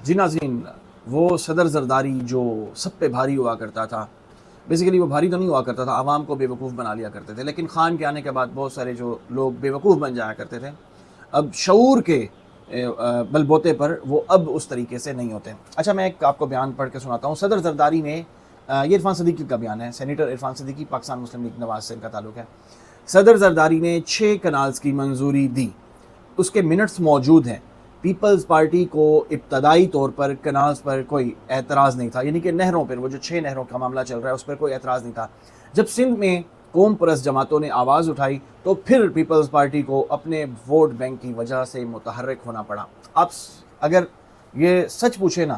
جی ناظرین، وہ صدر زرداری جو سب پہ بھاری ہوا کرتا تھا، بیسیکلی وہ بھاری تو نہیں ہوا کرتا تھا، عوام کو بے وقوف بنا لیا کرتے تھے، لیکن خان کے آنے کے بعد بہت سارے جو لوگ بے وقوف بن جایا کرتے تھے، اب شعور کے بل بوتے پر وہ اب اس طریقے سے نہیں ہوتے۔ اچھا، میں ایک آپ کو بیان پڑھ کے سناتا ہوں۔ صدر زرداری نے، یہ عرفان صدیقی کا بیان ہے، سینیٹر عرفان صدیقی، پاکستان مسلم لیگ نواز سے ان کا تعلق ہے۔ صدر زرداری نے 6 کنالز کی منظوری دی، اس کے منٹس موجود ہیں۔ پیپلز پارٹی کو ابتدائی طور پر کنالز پر کوئی اعتراض نہیں تھا، یعنی کہ نہروں پر، وہ جو 6 نہروں کا معاملہ چل رہا ہے اس پر کوئی اعتراض نہیں تھا۔ جب سندھ میں قوم پرست جماعتوں نے آواز اٹھائی تو پھر پیپلز پارٹی کو اپنے ووٹ بینک کی وجہ سے متحرک ہونا پڑا۔ آپ اگر یہ سچ پوچھے نا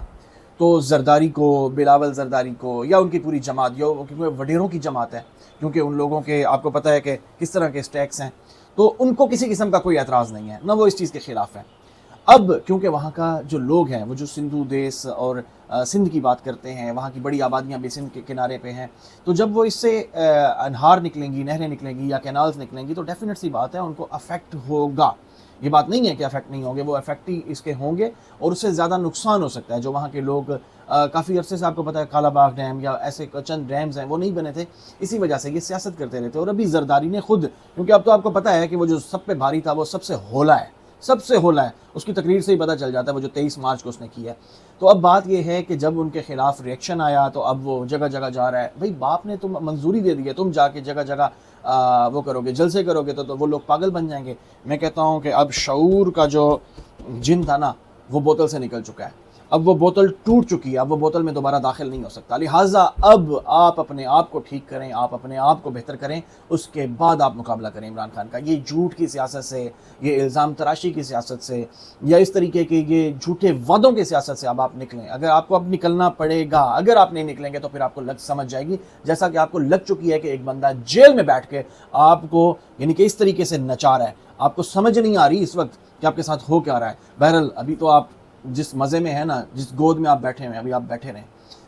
تو زرداری کو، بلاول زرداری کو، یا ان کی پوری جماعت، یا کیونکہ وڈیروں کی جماعت ہے، کیونکہ ان لوگوں کے آپ کو پتہ ہے کہ کس طرح کے سٹیکس ہیں، تو ان کو کسی قسم کا کوئی اعتراض نہیں ہے، نہ وہ اس چیز کے خلاف ہیں۔ اب کیونکہ وہاں کا جو لوگ ہیں، وہ جو سندھو دیس اور سندھ کی بات کرتے ہیں، وہاں کی بڑی آبادیاں بھی سندھ کے کنارے پہ ہیں، تو جب وہ اس سے انہار نکلیں گی، نہریں نکلیں گی یا کینالز نکلیں گی تو ڈیفینیٹ سی بات ہے ان کو افیکٹ ہوگا۔ یہ بات نہیں ہے کہ افیکٹ نہیں ہوں گے، وہ افیکٹ ہی اس کے ہوں گے، اور اس سے زیادہ نقصان ہو سکتا ہے۔ جو وہاں کے لوگ کافی عرصے سے، آپ کو پتہ ہے، کالا باغ ڈیم یا ایسے چند ڈیمز ہیں وہ نہیں بنے تھے، اسی وجہ سے یہ سیاست کرتے رہتے۔ اور ابھی زرداری نے خود، کیونکہ اب تو آپ کو پتہ ہے کہ وہ جو سب پہ بھاری تھا وہ سب سے ہولا ہے، سب سے ہولا ہے، اس کی تقریر سے ہی پتہ چل جاتا ہے، وہ جو 23 مارچ کو اس نے کی ہے۔ تو اب بات یہ ہے کہ جب ان کے خلاف ریئیکشن آیا تو اب وہ جگہ جگہ جا رہا ہے۔ بھئی باپ نے تم منظوری دے دی ہے، تم جا کے جگہ جگہ وہ کرو گے، جلسے کرو گے تو وہ لوگ پاگل بن جائیں گے۔ میں کہتا ہوں کہ اب شعور کا جو جن تھا نا وہ بوتل سے نکل چکا ہے، اب وہ بوتل ٹوٹ چکی ہے، اب وہ بوتل میں دوبارہ داخل نہیں ہو سکتا۔ لہٰذا اب آپ اپنے آپ کو ٹھیک کریں، آپ اپنے آپ کو بہتر کریں، اس کے بعد آپ مقابلہ کریں عمران خان کا۔ یہ جھوٹ کی سیاست سے، یہ الزام تراشی کی سیاست سے، یا اس طریقے کے یہ جھوٹے وعدوں کی سیاست سے اب آپ نکلیں۔ اگر آپ کو اب نکلنا پڑے گا، اگر آپ نہیں نکلیں گے تو پھر آپ کو سمجھ جائے گی، جیسا کہ آپ کو لگ چکی ہے کہ ایک بندہ جیل میں بیٹھ کے آپ کو یعنی کہ اس طریقے سے نچا رہا ہے، آپ کو سمجھ نہیں آ رہی اس وقت کہ آپ کے ساتھ ہو کیا رہا ہے۔ بہرحال ابھی تو آپ جس مزے میں ہے نا، جس گود میں آپ بیٹھے ہیں، ابھی آپ بیٹھے رہیں،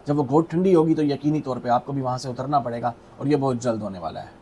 جب وہ گود ٹھنڈی ہوگی تو یقینی طور پہ آپ کو بھی وہاں سے اترنا پڑے گا، اور یہ بہت جلد ہونے والا ہے۔